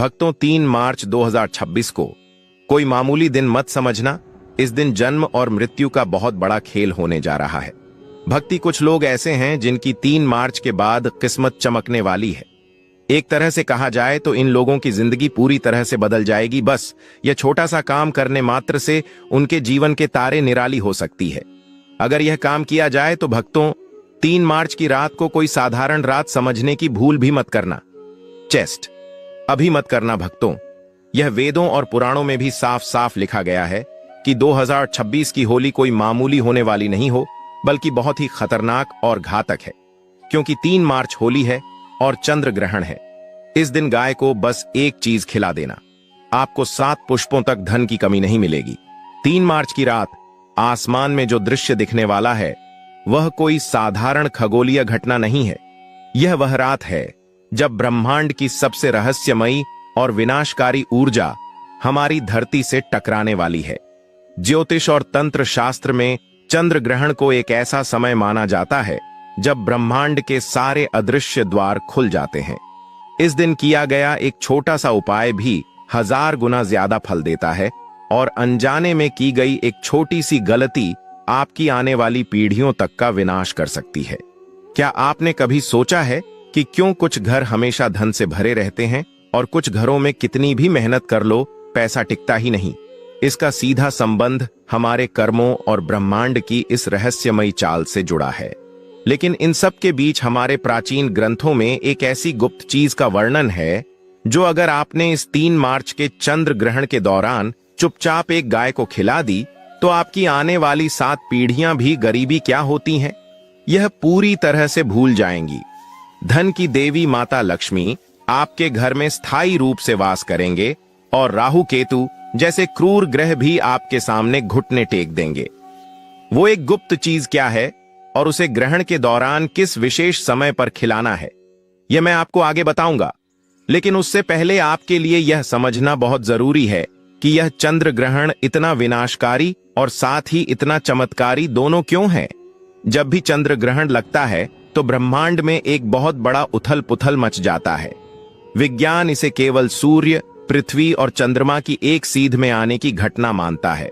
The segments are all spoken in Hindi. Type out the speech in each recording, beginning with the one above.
भक्तों, 3 मार्च 2026 को कोई मामूली दिन मत समझना। इस दिन जन्म और मृत्यु का बहुत बड़ा खेल होने जा रहा है। भक्ति, कुछ लोग ऐसे हैं जिनकी 3 मार्च के बाद किस्मत चमकने वाली है। एक तरह से कहा जाए तो इन लोगों की जिंदगी पूरी तरह से बदल जाएगी। बस यह छोटा सा काम करने मात्र से उनके जीवन के तारे निराली हो सकती है। अगर यह काम किया जाए तो भक्तों, 3 मार्च की रात को कोई साधारण रात समझने की भूल भी मत करना। चेस्ट अभी मत करना भक्तों। यह वेदों और पुराणों में भी साफ साफ लिखा गया है कि 2026 की होली कोई मामूली होने वाली नहीं हो, बल्कि बहुत ही खतरनाक और घातक है। क्योंकि 3 मार्च होली है और चंद्र ग्रहण है। इस दिन गाय को बस एक चीज खिला देना, आपको 7 पुष्पों तक धन की कमी नहीं मिलेगी। 3 मार्च की रात आसमान में जो दृश्य दिखने वाला है वह कोई साधारण खगोलीय घटना नहीं है। यह वह रात है जब ब्रह्मांड की सबसे रहस्यमयी और विनाशकारी ऊर्जा हमारी धरती से टकराने वाली है। ज्योतिष और तंत्र शास्त्र में चंद्र ग्रहण को एक ऐसा समय माना जाता है जब ब्रह्मांड के सारे अदृश्य द्वार खुल जाते हैं। इस दिन किया गया एक छोटा सा उपाय भी 1000 गुना ज्यादा फल देता है और अनजाने में की गई एक छोटी सी गलती आपकी आने वाली पीढ़ियों तक का विनाश कर सकती है। क्या आपने कभी सोचा है कि क्यों कुछ घर हमेशा धन से भरे रहते हैं और कुछ घरों में कितनी भी मेहनत कर लो पैसा टिकता ही नहीं? इसका सीधा संबंध हमारे कर्मों और ब्रह्मांड की इस रहस्यमयी चाल से जुड़ा है। लेकिन इन सब के बीच हमारे प्राचीन ग्रंथों में एक ऐसी गुप्त चीज का वर्णन है जो अगर आपने इस 3 मार्च के चंद्र ग्रहण के दौरान चुपचाप एक गाय को खिला दी तो आपकी आने वाली 7 पीढ़ियां भी गरीबी क्या होती हैं यह पूरी तरह से भूल जाएंगी। धन की देवी माता लक्ष्मी आपके घर में स्थायी रूप से वास करेंगे और राहु केतु जैसे क्रूर ग्रह भी आपके सामने घुटने टेक देंगे। वो एक गुप्त चीज क्या है और उसे ग्रहण के दौरान किस विशेष समय पर खिलाना है, यह मैं आपको आगे बताऊंगा। लेकिन उससे पहले आपके लिए यह समझना बहुत जरूरी है कि यह चंद्र ग्रहण इतना विनाशकारी और साथ ही इतना चमत्कारी दोनों क्यों है। जब भी चंद्र ग्रहण लगता है तो ब्रह्मांड में एक बहुत बड़ा उथल पुथल मच जाता है। विज्ञान इसे केवल सूर्य, पृथ्वी और चंद्रमा की एक सीध में आने की घटना मानता है।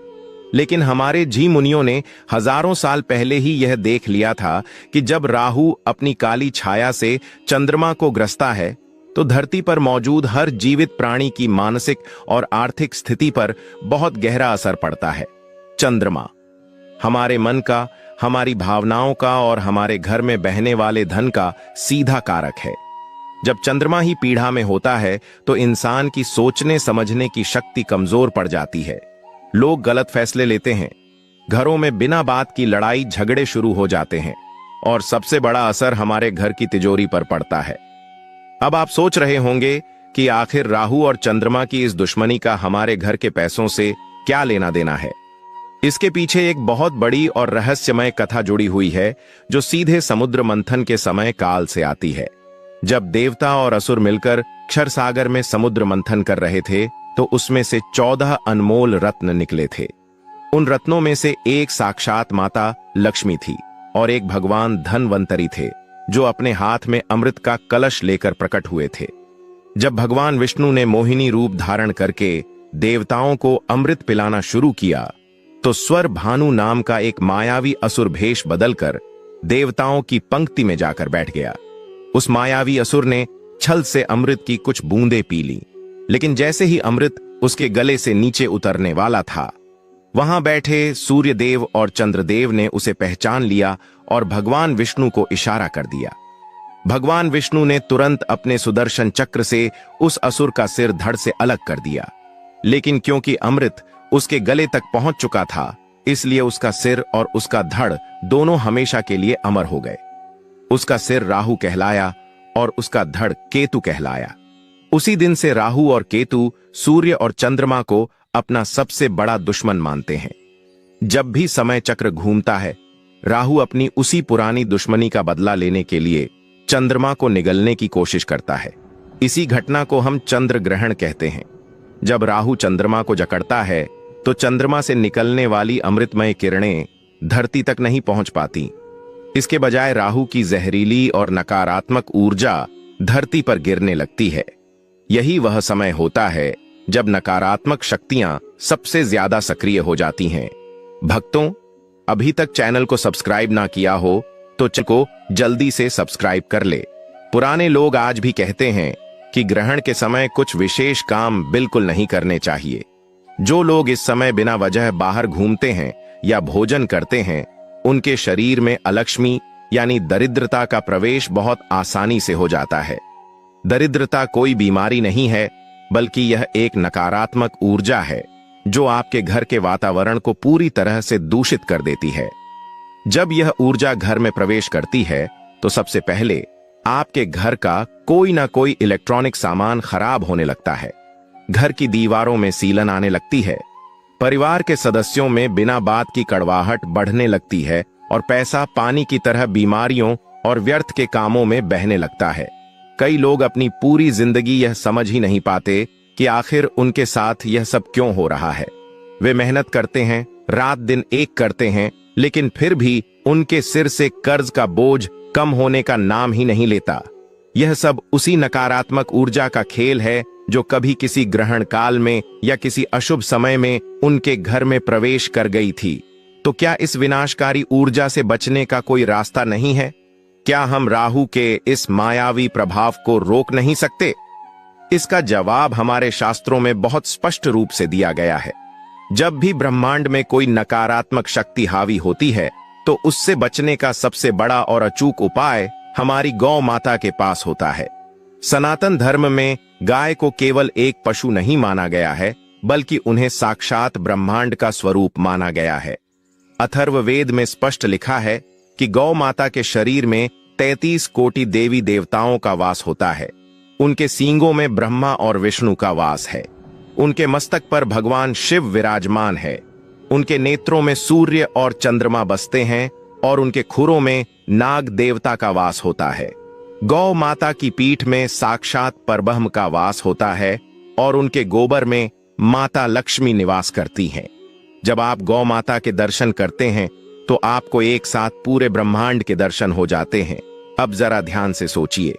लेकिन हमारे जी मुनियों ने हजारों साल पहले ही यह देख लिया था कि जब राहु अपनी काली छाया से चंद्रमा को ग्रसता है तो धरती पर मौजूद हर जीवित प्राणी की मानसिक और आर्थिक स्थिति पर बहुत गहरा असर पड़ता है। चंद्रमा हमारे मन का, हमारी भावनाओं का और हमारे घर में बहने वाले धन का सीधा कारक है। जब चंद्रमा ही पीढ़ा में होता है तो इंसान की सोचने समझने की शक्ति कमजोर पड़ जाती है। लोग गलत फैसले लेते हैं, घरों में बिना बात की लड़ाई झगड़े शुरू हो जाते हैं और सबसे बड़ा असर हमारे घर की तिजोरी पर पड़ता है। अब आप सोच रहे होंगे कि आखिर राहु और चंद्रमा की इस दुश्मनी का हमारे घर के पैसों से क्या लेना देना है। इसके पीछे एक बहुत बड़ी और रहस्यमय कथा जुड़ी हुई है जो सीधे समुद्र मंथन के समय काल से आती है। जब देवता और असुर मिलकर क्षरसागर में समुद्र मंथन कर रहे थे तो उसमें से 14 अनमोल रत्न निकले थे। उन रत्नों में से एक साक्षात माता लक्ष्मी थी और एक भगवान धनवंतरी थे जो अपने हाथ में अमृत का कलश लेकर प्रकट हुए थे। जब भगवान विष्णु ने मोहिनी रूप धारण करके देवताओं को अमृत पिलाना शुरू किया तो स्वर भानु नाम का एक मायावी असुर भेष बदलकर देवताओं की पंक्ति में जाकर बैठ गया। उस मायावी असुर ने छल से अमृत की कुछ बूंदें पी ली, लेकिन जैसे ही अमृत उसके गले से नीचे उतरने वाला था, वहां बैठे सूर्यदेव और चंद्रदेव ने उसे पहचान लिया और भगवान विष्णु को इशारा कर दिया। भगवान विष्णु ने तुरंत अपने सुदर्शन चक्र से उस असुर का सिर धड़ से अलग कर दिया। लेकिन क्योंकि अमृत उसके गले तक पहुंच चुका था, इसलिए उसका सिर और उसका धड़ दोनों हमेशा के लिए अमर हो गए। उसका सिर राहु कहलाया और उसका धड़ केतु कहलाया। उसी दिन से राहु और केतु सूर्य और चंद्रमा को अपना सबसे बड़ा दुश्मन मानते हैं। जब भी समय चक्र घूमता है, राहु अपनी उसी पुरानी दुश्मनी का बदला लेने के लिए चंद्रमा को निगलने की कोशिश करता है। इसी घटना को हम चंद्र ग्रहण कहते हैं। जब राहु चंद्रमा को जकड़ता है तो चंद्रमा से निकलने वाली अमृतमय किरणें धरती तक नहीं पहुंच पाती। इसके बजाय राहु की जहरीली और नकारात्मक ऊर्जा धरती पर गिरने लगती है। यही वह समय होता है जब नकारात्मक शक्तियां सबसे ज्यादा सक्रिय हो जाती हैं। भक्तों, अभी तक चैनल को सब्सक्राइब ना किया हो तो चैनल को जल्दी से सब्सक्राइब कर ले। पुराने लोग आज भी कहते हैं कि ग्रहण के समय कुछ विशेष काम बिल्कुल नहीं करने चाहिए। जो लोग इस समय बिना वजह बाहर घूमते हैं या भोजन करते हैं, उनके शरीर में अलक्ष्मी यानी दरिद्रता का प्रवेश बहुत आसानी से हो जाता है। दरिद्रता कोई बीमारी नहीं है, बल्कि यह एक नकारात्मक ऊर्जा है जो आपके घर के वातावरण को पूरी तरह से दूषित कर देती है। जब यह ऊर्जा घर में प्रवेश करती है तो सबसे पहले आपके घर का कोई ना कोई इलेक्ट्रॉनिक सामान खराब होने लगता है। घर की दीवारों में सीलन आने लगती है, परिवार के सदस्यों में बिना बात की कड़वाहट बढ़ने लगती है और पैसा पानी की तरह बीमारियों और व्यर्थ के कामों में बहने लगता है। कई लोग अपनी पूरी जिंदगी यह समझ ही नहीं पाते कि आखिर उनके साथ यह सब क्यों हो रहा है। वे मेहनत करते हैं, रात दिन एक करते हैं, लेकिन फिर भी उनके सिर से कर्ज का बोझ कम होने का नाम ही नहीं लेता। यह सब उसी नकारात्मक ऊर्जा का खेल है जो कभी किसी ग्रहण काल में या किसी अशुभ समय में उनके घर में प्रवेश कर गई थी। तो क्या इस विनाशकारी ऊर्जा से बचने का कोई रास्ता नहीं है? क्या हम राहु के इस मायावी प्रभाव को रोक नहीं सकते? इसका जवाब हमारे शास्त्रों में बहुत स्पष्ट रूप से दिया गया है। जब भी ब्रह्मांड में कोई नकारात्मक शक्ति हावी होती है तो उससे बचने का सबसे बड़ा और अचूक उपाय हमारी गौ माता के पास होता है। सनातन धर्म में गाय को केवल एक पशु नहीं माना गया है, बल्कि उन्हें साक्षात ब्रह्मांड का स्वरूप माना गया है। अथर्ववेद में स्पष्ट लिखा है कि गौ माता के शरीर में 33 कोटि देवी देवताओं का वास होता है। उनके सींगों में ब्रह्मा और विष्णु का वास है। उनके मस्तक पर भगवान शिव विराजमान है। उनके नेत्रों में सूर्य और चंद्रमा बसते हैं और उनके खुरों में नाग देवता का वास होता है। गौ माता की पीठ में साक्षात परब्रह्म का वास होता है और उनके गोबर में माता लक्ष्मी निवास करती हैं। जब आप गौ माता के दर्शन करते हैं तो आपको एक साथ पूरे ब्रह्मांड के दर्शन हो जाते हैं। अब जरा ध्यान से सोचिए,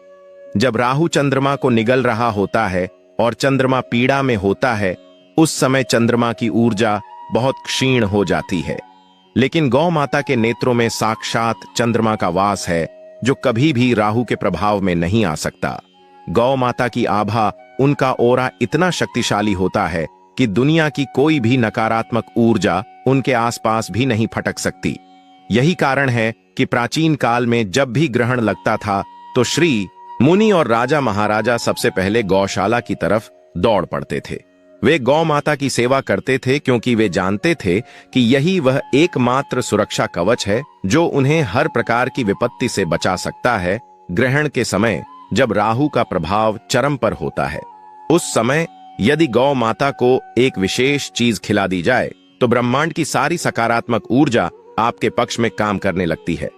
जब राहु चंद्रमा को निगल रहा होता है और चंद्रमा पीड़ा में होता है, उस समय चंद्रमा की ऊर्जा बहुत क्षीण हो जाती है। लेकिन गौ माता के नेत्रों में साक्षात चंद्रमा का वास है जो कभी भी राहु के प्रभाव में नहीं आ सकता। गौ माता की आभा, उनका ओरा इतना शक्तिशाली होता है कि दुनिया की कोई भी नकारात्मक ऊर्जा उनके आसपास भी नहीं फटक सकती। यही कारण है कि प्राचीन काल में जब भी ग्रहण लगता था तो श्री मुनि और राजा महाराजा सबसे पहले गौशाला की तरफ दौड़ पड़ते थे। वे गौ माता की सेवा करते थे क्योंकि वे जानते थे कि यही वह एकमात्र सुरक्षा कवच है जो उन्हें हर प्रकार की विपत्ति से बचा सकता है। ग्रहण के समय जब राहु का प्रभाव चरम पर होता है, उस समय यदि गौ माता को एक विशेष चीज खिला दी जाए तो ब्रह्मांड की सारी सकारात्मक ऊर्जा आपके पक्ष में काम करने लगती है।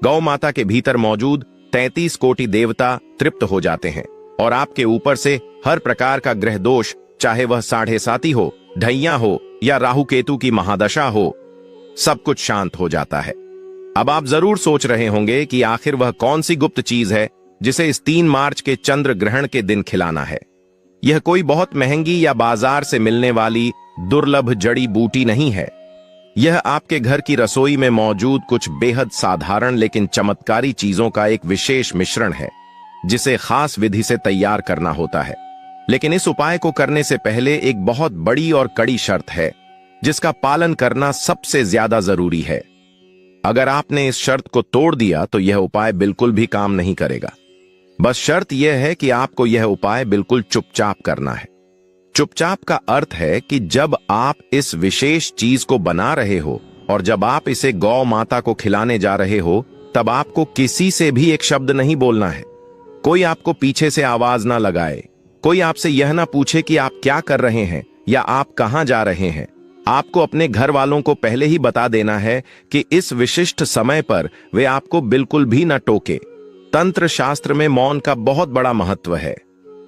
गौ माता के भीतर मौजूद 33 कोटि देवता तृप्त हो जाते हैं और आपके ऊपर से हर प्रकार का ग्रह दोष, चाहे वह 7.5 हो, ढैया हो या राहु केतु की महादशा हो, सब कुछ शांत हो जाता है। अब आप जरूर सोच रहे होंगे कि आखिर वह कौन सी गुप्त चीज है जिसे इस 3 मार्च के चंद्र ग्रहण के दिन खिलाना है। यह कोई बहुत महंगी या बाजार से मिलने वाली दुर्लभ जड़ी बूटी नहीं है। यह आपके घर की रसोई में मौजूद कुछ बेहद साधारण लेकिन चमत्कारी चीजों का एक विशेष मिश्रण है जिसे खास विधि से तैयार करना होता है। लेकिन इस उपाय को करने से पहले एक बहुत बड़ी और कड़ी शर्त है जिसका पालन करना सबसे ज्यादा जरूरी है। अगर आपने इस शर्त को तोड़ दिया तो यह उपाय बिल्कुल भी काम नहीं करेगा। बस शर्त यह है कि आपको यह उपाय बिल्कुल चुपचाप करना है। चुपचाप का अर्थ है कि जब आप इस विशेष चीज को बना रहे हो और जब आप इसे गौ माता को खिलाने जा रहे हो, तब आपको किसी से भी एक शब्द नहीं बोलना है। कोई आपको पीछे से आवाज ना लगाए, कोई आपसे यह ना पूछे कि आप क्या कर रहे हैं या आप कहां जा रहे हैं। आपको अपने घर वालों को पहले ही बता देना है कि इस विशिष्ट समय पर वे आपको बिल्कुल भी न टोके। तंत्र शास्त्र में मौन का बहुत बड़ा महत्व है।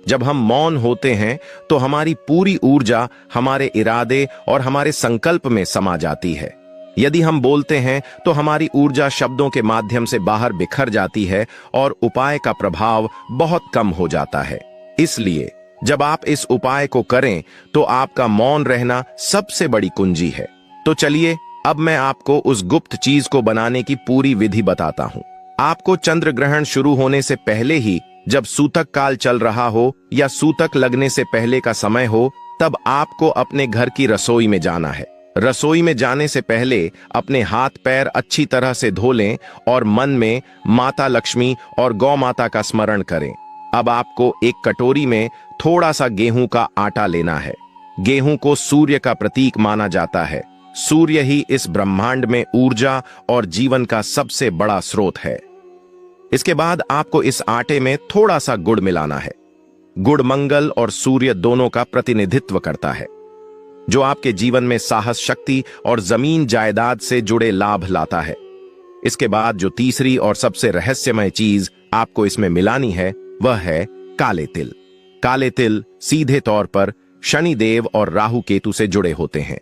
जब हम मौन होते हैं तो हमारी पूरी ऊर्जा हमारे इरादे और हमारे संकल्प में समा जाती है। यदि हम बोलते हैं तो हमारी ऊर्जा शब्दों के माध्यम से बाहर बिखर जाती है और उपाय का प्रभाव बहुत कम हो जाता है। इसलिए जब आप इस उपाय को करें तो आपका मौन रहना सबसे बड़ी कुंजी है। तो चलिए अब मैं आपको उस गुप्त चीज को बनाने की पूरी विधि बताता हूं। आपको चंद्र ग्रहण शुरू होने से पहले ही, जब सूतक काल चल रहा हो या सूतक लगने से पहले का समय हो, तब आपको अपने घर की रसोई में जाना है। रसोई में जाने से पहले अपने हाथ पैर अच्छी तरह से धो लें और मन में माता लक्ष्मी और गौ माता का स्मरण करें। अब आपको एक कटोरी में थोड़ा सा गेहूं का आटा लेना है। गेहूं को सूर्य का प्रतीक माना जाता है। सूर्य ही इस ब्रह्मांड में ऊर्जा और जीवन का सबसे बड़ा स्रोत है। इसके बाद आपको इस आटे में थोड़ा सा गुड़ मिलाना है। गुड़ मंगल और सूर्य दोनों का प्रतिनिधित्व करता है, जो आपके जीवन में साहस, शक्ति और जमीन जायदाद से जुड़े लाभ लाता है। इसके बाद जो तीसरी और सबसे रहस्यमय चीज आपको इसमें मिलानी है वह है काले तिल। काले तिल सीधे तौर पर शनिदेव और राहु केतु से जुड़े होते हैं।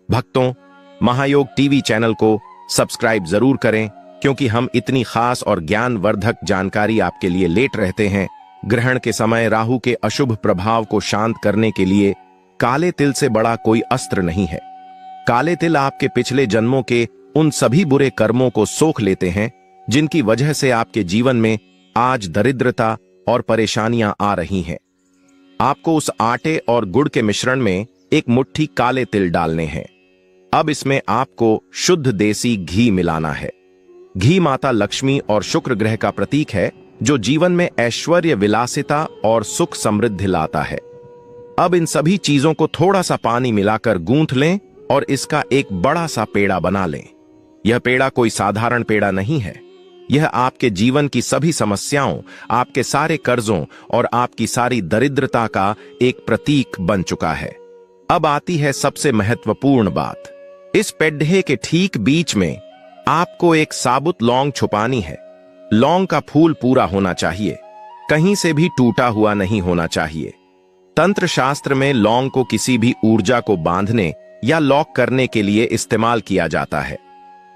भक्तों, महायोग टीवी चैनल को सब्सक्राइब जरूर करें, क्योंकि हम इतनी खास और ज्ञानवर्धक जानकारी आपके लिए लेट रहते हैं। ग्रहण के समय राहु के अशुभ प्रभाव को शांत करने के लिए काले तिल से बड़ा कोई अस्त्र नहीं है। काले तिल आपके पिछले जन्मों के उन सभी बुरे कर्मों को सोख लेते हैं जिनकी वजह से आपके जीवन में आज दरिद्रता और परेशानियां आ रही हैं। आपको उस आटे और गुड़ के मिश्रण में एक मुट्ठी काले तिल डालने हैं। अब इसमें आपको शुद्ध देसी घी मिलाना है। घी माता लक्ष्मी और शुक्र ग्रह का प्रतीक है, जो जीवन में ऐश्वर्य, विलासिता और सुख समृद्धि लाता है। अब इन सभी चीजों को थोड़ा सा पानी मिलाकर गूंथ लें और इसका एक बड़ा सा पेड़ा बना लें। यह पेड़ा कोई साधारण पेड़ा नहीं है। यह आपके जीवन की सभी समस्याओं, आपके सारे कर्जों और आपकी सारी दरिद्रता का एक प्रतीक बन चुका है। अब आती है सबसे महत्वपूर्ण बात। इस पेड्ढे के ठीक बीच में आपको एक साबुत लौंग छुपानी है। लौंग का फूल पूरा होना चाहिए, कहीं से भी टूटा हुआ नहीं होना चाहिए। तंत्र शास्त्र में लौंग को किसी भी ऊर्जा को बांधने या लॉक करने के लिए इस्तेमाल किया जाता है।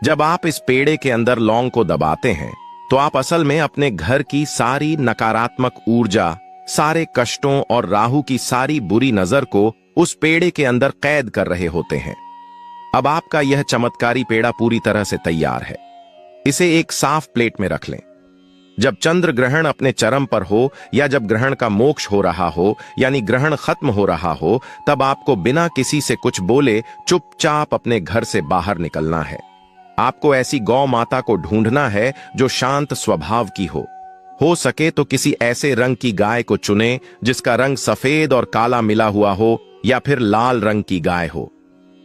जब आप इस पेड़े के अंदर लौंग को दबाते हैं तो आप असल में अपने घर की सारी नकारात्मक ऊर्जा, सारे कष्टों और राहु की सारी बुरी नजर को उस पेड़े के अंदर कैद कर रहे होते हैं। अब आपका यह चमत्कारी पेड़ा पूरी तरह से तैयार है। इसे एक साफ प्लेट में रख लें। जब चंद्र ग्रहण अपने चरम पर हो या जब ग्रहण का मोक्ष हो रहा हो, यानी ग्रहण खत्म हो रहा हो, तब आपको बिना किसी से कुछ बोले चुपचाप अपने घर से बाहर निकलना है। आपको ऐसी गौ माता को ढूंढना है जो शांत स्वभाव की हो सके तो किसी ऐसे रंग की गाय को चुनें जिसका रंग सफेद और काला मिला हुआ हो, या फिर लाल रंग की गाय हो।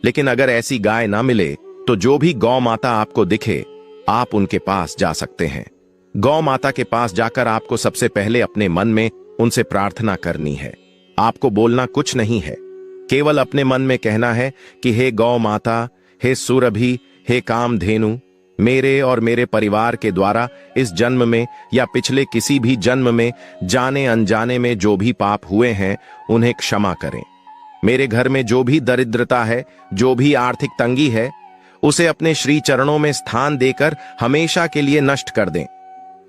लेकिन अगर ऐसी गाय ना मिले तो जो भी गौ माता आपको दिखे, आप उनके पास जा सकते हैं। गौ माता के पास जाकर आपको सबसे पहले अपने मन में उनसे प्रार्थना करनी है। आपको बोलना कुछ नहीं है, केवल अपने मन में कहना है कि हे गौ माता, हे सुरभि, हे कामधेनु, मेरे और मेरे परिवार के द्वारा इस जन्म में या पिछले किसी भी जन्म में जाने अनजाने में जो भी पाप हुए हैं उन्हें क्षमा करें। मेरे घर में जो भी दरिद्रता है, जो भी आर्थिक तंगी है, उसे अपने श्री चरणों में स्थान देकर हमेशा के लिए नष्ट कर दें।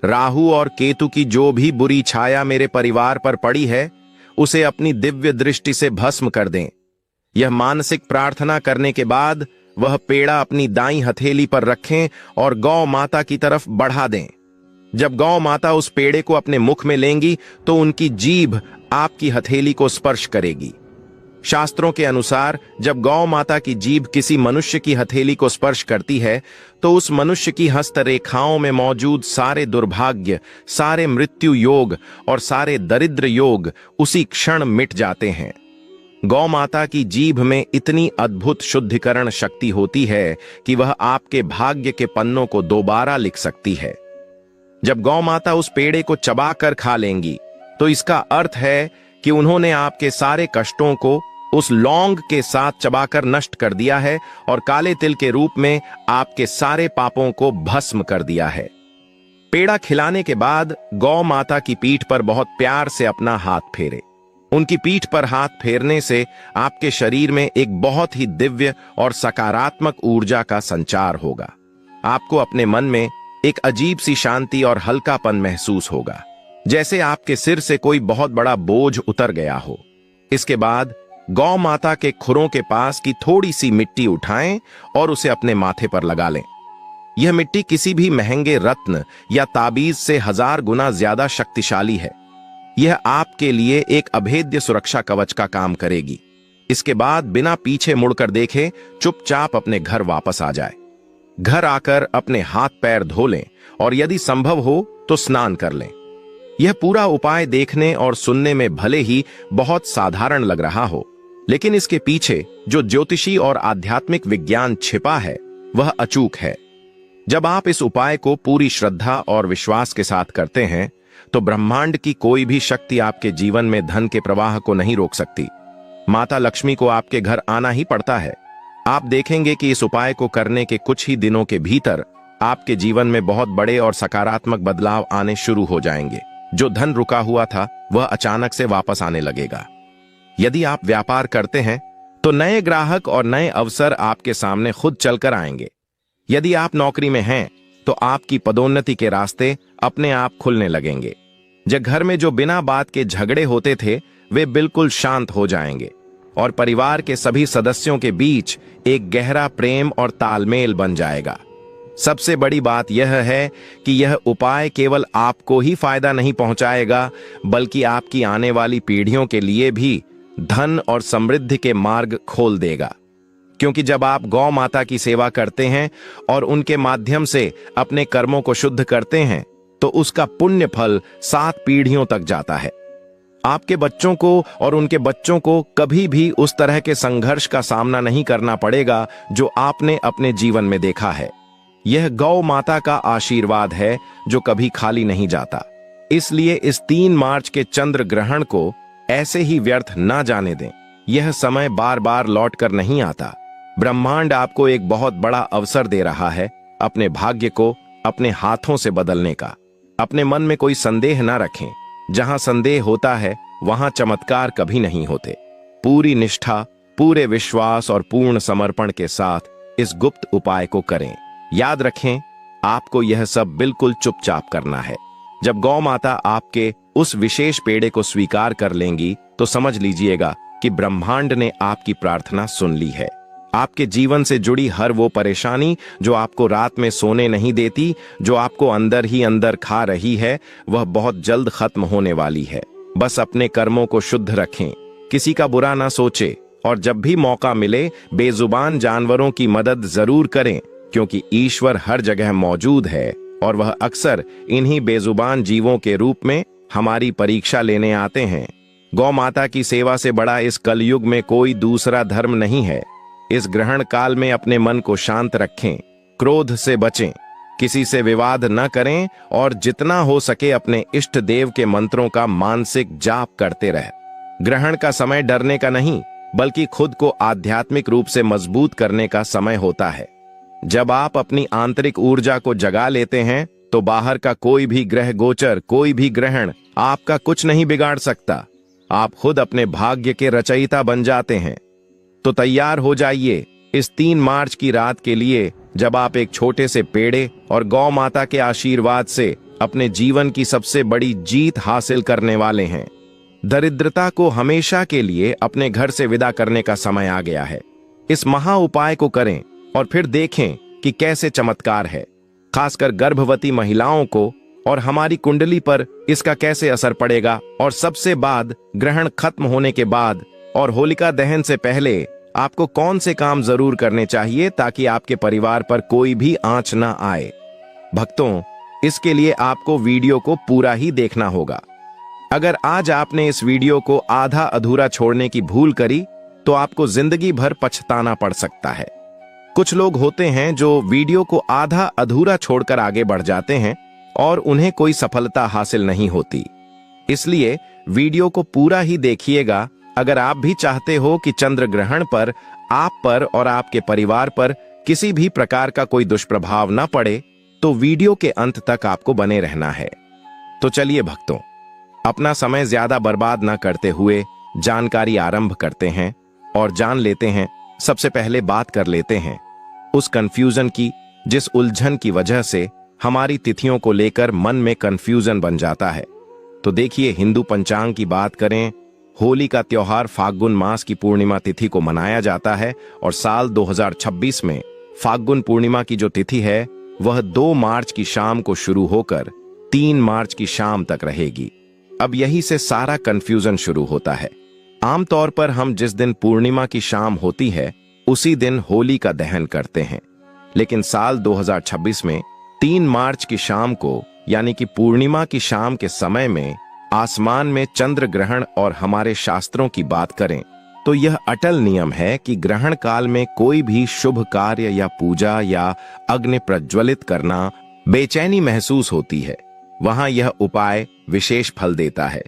राहु और केतु की जो भी बुरी छाया मेरे परिवार पर पड़ी है, उसे अपनी दिव्य दृष्टि से भस्म कर दें। यह मानसिक प्रार्थना करने के बाद वह पेड़ा अपनी दाईं हथेली पर रखें और गौ माता की तरफ बढ़ा दें। जब गौ माता उस पेड़े को अपने मुख में लेंगी तो उनकी जीभ आपकी हथेली को स्पर्श करेगी। शास्त्रों के अनुसार जब गौ माता की जीभ किसी मनुष्य की हथेली को स्पर्श करती है तो उस मनुष्य की हस्तरेखाओं में मौजूद सारे दुर्भाग्य, सारे मृत्यु योग और सारे दरिद्र योग उसी क्षण मिट जाते हैं। गौ माता की जीभ में इतनी अद्भुत शुद्धिकरण शक्ति होती है कि वह आपके भाग्य के पन्नों को दोबारा लिख सकती है। जब गौ माता उस पेड़े को चबाकर खा लेंगी तो इसका अर्थ है कि उन्होंने आपके सारे कष्टों को उस लौंग के साथ चबाकर नष्ट कर दिया है और काले तिल के रूप में आपके सारे पापों को भस्म कर दिया है। पेड़ा खिलाने के बाद गौ माता की पीठ पर बहुत प्यार से अपना हाथ फेरे। उनकी पीठ पर हाथ फेरने से आपके शरीर में एक बहुत ही दिव्य और सकारात्मक ऊर्जा का संचार होगा। आपको अपने मन में एक अजीब सी शांति और हल्कापन महसूस होगा। जैसे आपके सिर से कोई बहुत बड़ा बोझ उतर गया हो। इसके बाद गौ माता के खुरों के पास की थोड़ी सी मिट्टी उठाएं और उसे अपने माथे पर लगा लें। यह मिट्टी किसी भी महंगे रत्न या ताबीज से 1000 गुना ज्यादा शक्तिशाली है। यह आपके लिए एक अभेद्य सुरक्षा कवच का काम करेगी। इसके बाद बिना पीछे मुड़कर देखे चुपचाप अपने घर वापस आ जाए। घर आकर अपने हाथ पैर धो लें और यदि संभव हो तो स्नान कर लें। यह पूरा उपाय देखने और सुनने में भले ही बहुत साधारण लग रहा हो, लेकिन इसके पीछे जो ज्योतिषी और आध्यात्मिक विज्ञान छिपा है वह अचूक है। जब आप इस उपाय को पूरी श्रद्धा और विश्वास के साथ करते हैं तो ब्रह्मांड की कोई भी शक्ति आपके जीवन में धन के प्रवाह को नहीं रोक सकती। माता लक्ष्मी को आपके घर आना ही पड़ता है। आप देखेंगे कि इस उपाय को करने के कुछ ही दिनों के भीतर आपके जीवन में बहुत बड़े और सकारात्मक बदलाव आने शुरू हो जाएंगे। जो धन रुका हुआ था वह अचानक से वापस आने लगेगा। यदि आप व्यापार करते हैं तो नए ग्राहक और नए अवसर आपके सामने खुद चलकर आएंगे। यदि आप नौकरी में हैं तो आपकी पदोन्नति के रास्ते अपने आप खुलने लगेंगे। घर में जो बिना बात के झगड़े होते थे वे बिल्कुल शांत हो जाएंगे और परिवार के सभी सदस्यों के बीच एक गहरा प्रेम और तालमेल बन जाएगा। सबसे बड़ी बात यह है कि यह उपाय केवल आपको ही फायदा नहीं पहुंचाएगा, बल्कि आपकी आने वाली पीढ़ियों के लिए भी धन और समृद्धि के मार्ग खोल देगा। क्योंकि जब आप गौ माता की सेवा करते हैं और उनके माध्यम से अपने कर्मों को शुद्ध करते हैं तो उसका पुण्य फल 7 पीढ़ियों तक जाता है। आपके बच्चों को और उनके बच्चों को कभी भी उस तरह के संघर्ष का सामना नहीं करना पड़ेगा जो आपने अपने जीवन में देखा है। यह गौ माता का आशीर्वाद है जो कभी खाली नहीं जाता। इसलिए इस 3 मार्च के चंद्र ग्रहण को ऐसे ही व्यर्थ ना जाने दें। यह समय बार बार लौट कर नहीं आता। ब्रह्मांड आपको एक बहुत बड़ा अवसर दे रहा है अपने भाग्य को अपने हाथों से बदलने का। अपने मन में कोई संदेह ना रखें। जहां संदेह होता है वहां चमत्कार कभी नहीं होते। पूरी निष्ठा, पूरे विश्वास और पूर्ण समर्पण के साथ इस गुप्त उपाय को करें। याद रखें, आपको यह सब बिल्कुल चुपचाप करना है। जब गौ माता आपके उस विशेष पेड़े को स्वीकार कर लेंगी तो समझ लीजिएगा कि ब्रह्मांड ने आपकी प्रार्थना सुन ली है। आपके जीवन से जुड़ी हर वो परेशानी जो आपको रात में सोने नहीं देती, जो आपको अंदर ही अंदर खा रही है, वह बहुत जल्द खत्म होने वाली है। बस अपने कर्मों को शुद्ध रखें, किसी का बुरा ना सोचे और जब भी मौका मिले बेजुबान जानवरों की मदद जरूर करें, क्योंकि ईश्वर हर जगह मौजूद है और वह अक्सर इन्हीं बेजुबान जीवों के रूप में हमारी परीक्षा लेने आते हैं। गौ माता की सेवा से बड़ा इस कलयुग में कोई दूसरा धर्म नहीं है। इस ग्रहण काल में अपने मन को शांत रखें, क्रोध से बचें, किसी से विवाद न करें और जितना हो सके अपने इष्ट देव के मंत्रों का मानसिक जाप करते रहें। ग्रहण का समय डरने का नहीं, बल्कि खुद को आध्यात्मिक रूप से मजबूत करने का समय होता है। जब आप अपनी आंतरिक ऊर्जा को जगा लेते हैं तो बाहर का कोई भी ग्रह गोचर, कोई भी ग्रहण आपका कुछ नहीं बिगाड़ सकता। आप खुद अपने भाग्य के रचयिता बन जाते हैं। तो तैयार हो जाइए इस 3 मार्च की रात के लिए, जब आप एक छोटे से पेड़े और गौ माता के आशीर्वाद से अपने जीवन की सबसे बड़ी जीत हासिल करने वाले हैं। दरिद्रता को हमेशा के लिए अपने घर से विदा करने का समय आ गया है। इस महा उपाय को करें और फिर देखें कि कैसे चमत्कार है। खासकर गर्भवती महिलाओं को और हमारी कुंडली पर इसका कैसे असर पड़ेगा, और सबसे बाद ग्रहण खत्म होने के बाद और होलिका दहन से पहले आपको कौन से काम जरूर करने चाहिए ताकि आपके परिवार पर कोई भी आंच ना आए। भक्तों, इसके लिए आपको वीडियो को पूरा ही देखना होगा। अगर आज आपने इस वीडियो को आधा अधूरा छोड़ने की भूल करी तो आपको जिंदगी भर पछताना पड़ सकता है। कुछ लोग होते हैं जो वीडियो को आधा अधूरा छोड़कर आगे बढ़ जाते हैं और उन्हें कोई सफलता हासिल नहीं होती। इसलिए वीडियो को पूरा ही देखिएगा। अगर आप भी चाहते हो कि चंद्र ग्रहण पर आप पर और आपके परिवार पर किसी भी प्रकार का कोई दुष्प्रभाव न पड़े, तो वीडियो के अंत तक आपको बने रहना है। तो चलिए भक्तों, अपना समय ज्यादा बर्बाद न करते हुए जानकारी आरंभ करते हैं और जान लेते हैं। सबसे पहले बात कर लेते हैं उस कंफ्यूजन की, जिस उलझन की वजह से हमारी तिथियों को लेकर मन में कंफ्यूजन बन जाता है। तो देखिए, हिंदू पंचांग की बात करें, होली का त्योहार फाल्गुन मास की पूर्णिमा तिथि को मनाया जाता है और साल 2026 में फाल्गुन पूर्णिमा की जो तिथि है वह 2 मार्च की शाम को शुरू होकर 3 मार्च की शाम तक रहेगी। अब यही से सारा कंफ्यूजन शुरू होता है। आमतौर पर हम जिस दिन पूर्णिमा की शाम होती है उसी दिन होली का दहन करते हैं, लेकिन साल 2026 में 3 मार्च की शाम को यानी कि पूर्णिमा की शाम के समय में आसमान में चंद्र ग्रहण, और हमारे शास्त्रों की बात करें तो यह अटल नियम है कि ग्रहण काल में कोई भी शुभ कार्य या पूजा या अग्नि प्रज्वलित करना बेचैनी महसूस होती है, वहां यह उपाय विशेष फल देता है।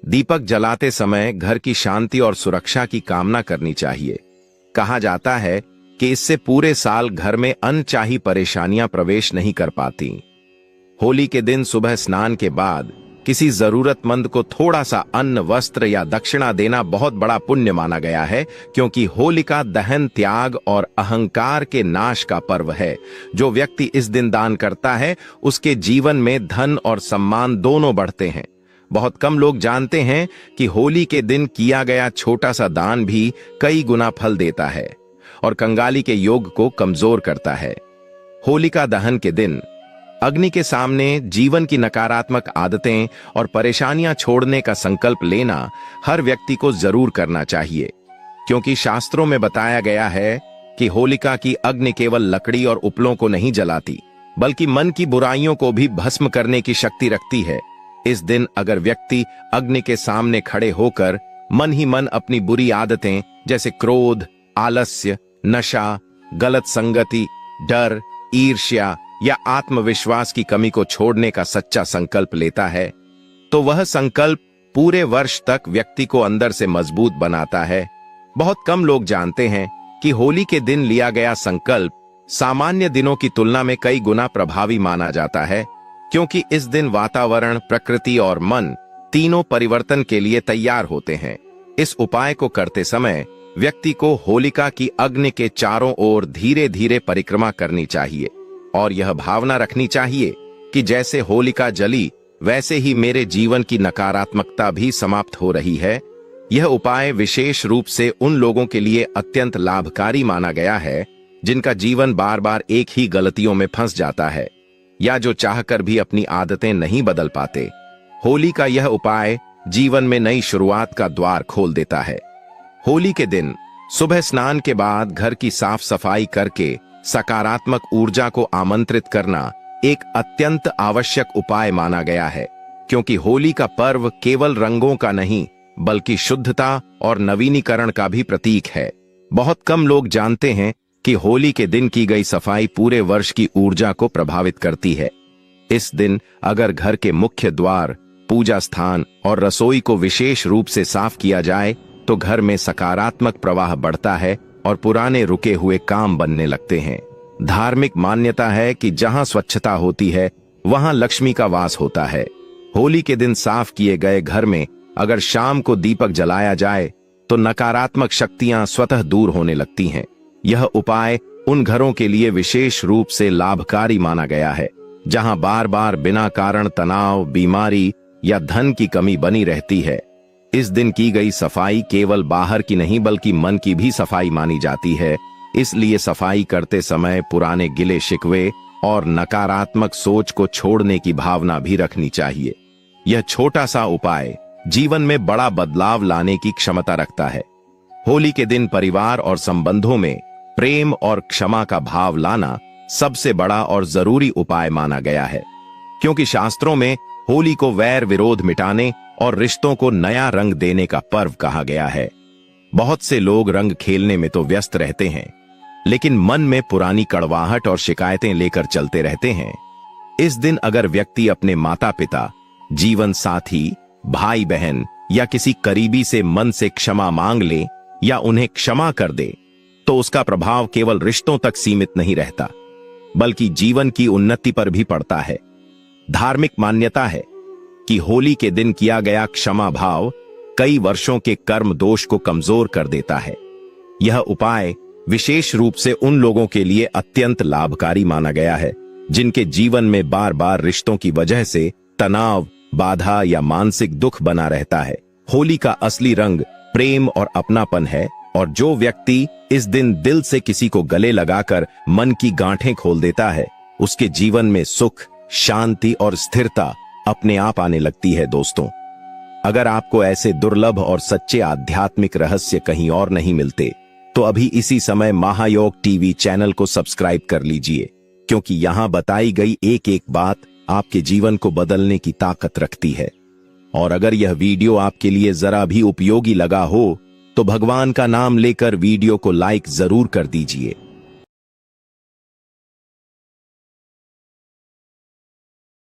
दीपक जलाते समय घर की शांति और सुरक्षा की कामना करनी चाहिए। कहा जाता है कि इससे पूरे साल घर में अनचाही परेशानियां प्रवेश नहीं कर पाती। होली के दिन सुबह स्नान के बाद किसी जरूरतमंद को थोड़ा सा अन्न, वस्त्र या दक्षिणा देना बहुत बड़ा पुण्य माना गया है, क्योंकि होलिका दहन, त्याग और अहंकार के नाश का पर्व है। जो व्यक्ति इस दिन दान करता है उसके जीवन में धन और सम्मान दोनों बढ़ते हैं। बहुत कम लोग जानते हैं कि होली के दिन किया गया छोटा सा दान भी कई गुना फल देता है और कंगाली के योग को कमजोर करता है। होलिका दहन के दिन अग्नि के सामने जीवन की नकारात्मक आदतें और परेशानियां छोड़ने का संकल्प लेना हर व्यक्ति को जरूर करना चाहिए, क्योंकि शास्त्रों में बताया गया है कि होलिका की अग्नि केवल लकड़ी और उपलों को नहीं जलाती, बल्कि मन की बुराइयों को भी भस्म करने की शक्ति रखती है। इस दिन अगर व्यक्ति अग्नि के सामने खड़े होकर मन ही मन अपनी बुरी आदतें जैसे क्रोध, आलस्य, नशा, गलत संगति, डर, ईर्ष्या या आत्मविश्वास की कमी को छोड़ने का सच्चा संकल्प लेता है, तो वह संकल्प पूरे वर्ष तक व्यक्ति को अंदर से मजबूत बनाता है। बहुत कम लोग जानते हैं कि होली के दिन लिया गया संकल्प सामान्य दिनों की तुलना में कई गुना प्रभावी माना जाता है, क्योंकि इस दिन वातावरण, प्रकृति और मन तीनों परिवर्तन के लिए तैयार होते हैं। इस उपाय को करते समय व्यक्ति को होलिका की अग्नि के चारों ओर धीरे धीरे परिक्रमा करनी चाहिए और यह भावना रखनी चाहिए कि जैसे होलिका जली वैसे ही मेरे जीवन की नकारात्मकता भी समाप्त हो रही है। यह उपाय विशेष रूप से उन लोगों के लिए अत्यंत लाभकारी माना गया है जिनका जीवन बार बार एक ही गलतियों में फंस जाता है या जो चाहकर भी अपनी आदतें नहीं बदल पाते। होली का यह उपाय जीवन में नई शुरुआत का द्वार खोल देता है। होली के दिन सुबह स्नान के बाद घर की साफ सफाई करके सकारात्मक ऊर्जा को आमंत्रित करना एक अत्यंत आवश्यक उपाय माना गया है, क्योंकि होली का पर्व केवल रंगों का नहीं बल्कि शुद्धता और नवीनीकरण का भी प्रतीक है। बहुत कम लोग जानते हैं कि होली के दिन की गई सफाई पूरे वर्ष की ऊर्जा को प्रभावित करती है। इस दिन अगर घर के मुख्य द्वार, पूजा स्थान और रसोई को विशेष रूप से साफ किया जाए तो घर में सकारात्मक प्रवाह बढ़ता है और पुराने रुके हुए काम बनने लगते हैं। धार्मिक मान्यता है कि जहां स्वच्छता होती है वहां लक्ष्मी का वास होता है। होली के दिन साफ किए गए घर में अगर शाम को दीपक जलाया जाए तो नकारात्मक शक्तियां स्वतः दूर होने लगती हैं। यह उपाय उन घरों के लिए विशेष रूप से लाभकारी माना गया है जहां बार बार बिना कारण तनाव, बीमारी या धन की कमी बनी रहती है। इस दिन की गई सफाई केवल बाहर की नहीं बल्कि मन की भी सफाई मानी जाती है, इसलिए सफाई करते समय पुराने गिले शिकवे और नकारात्मक सोच को छोड़ने की भावना भी रखनी चाहिए। यह छोटा सा उपाय जीवन में बड़ा बदलाव लाने की क्षमता रखता है। होली के दिन परिवार और संबंधों में प्रेम और क्षमा का भाव लाना सबसे बड़ा और जरूरी उपाय माना गया है, क्योंकि शास्त्रों में होली को वैर विरोध मिटाने और रिश्तों को नया रंग देने का पर्व कहा गया है। बहुत से लोग रंग खेलने में तो व्यस्त रहते हैं, लेकिन मन में पुरानी कड़वाहट और शिकायतें लेकर चलते रहते हैं। इस दिन अगर व्यक्ति अपने माता पिता, जीवन साथी, भाई बहन या किसी करीबी से मन से क्षमा मांग ले या उन्हें क्षमा कर दे तो उसका प्रभाव केवल रिश्तों तक सीमित नहीं रहता बल्कि जीवन की उन्नति पर भी पड़ता है। धार्मिक मान्यता है कि होली के दिन किया गया क्षमा भाव कई वर्षों के कर्म दोष को कमजोर कर देता है। यह उपाय विशेष रूप से उन लोगों के लिए अत्यंत लाभकारी माना गया है जिनके जीवन में बार बार रिश्तों की वजह से तनाव, बाधा या मानसिक दुख बना रहता है। होली का असली रंग प्रेम और अपनापन है, और जो व्यक्ति इस दिन दिल से किसी को गले लगाकर मन की गांठें खोल देता है, उसके जीवन में सुख, शांति और स्थिरता अपने आप आने लगती है। दोस्तों, अगर आपको ऐसे दुर्लभ और सच्चे आध्यात्मिक रहस्य कहीं और नहीं मिलते, तो अभी इसी समय महायोग टीवी चैनल को सब्सक्राइब कर लीजिए, क्योंकि यहां बताई गई एक एक बात आपके जीवन को बदलने की ताकत रखती है। और अगर यह वीडियो आपके लिए जरा भी उपयोगी लगा हो, तो भगवान का नाम लेकर वीडियो को लाइक जरूर कर दीजिए।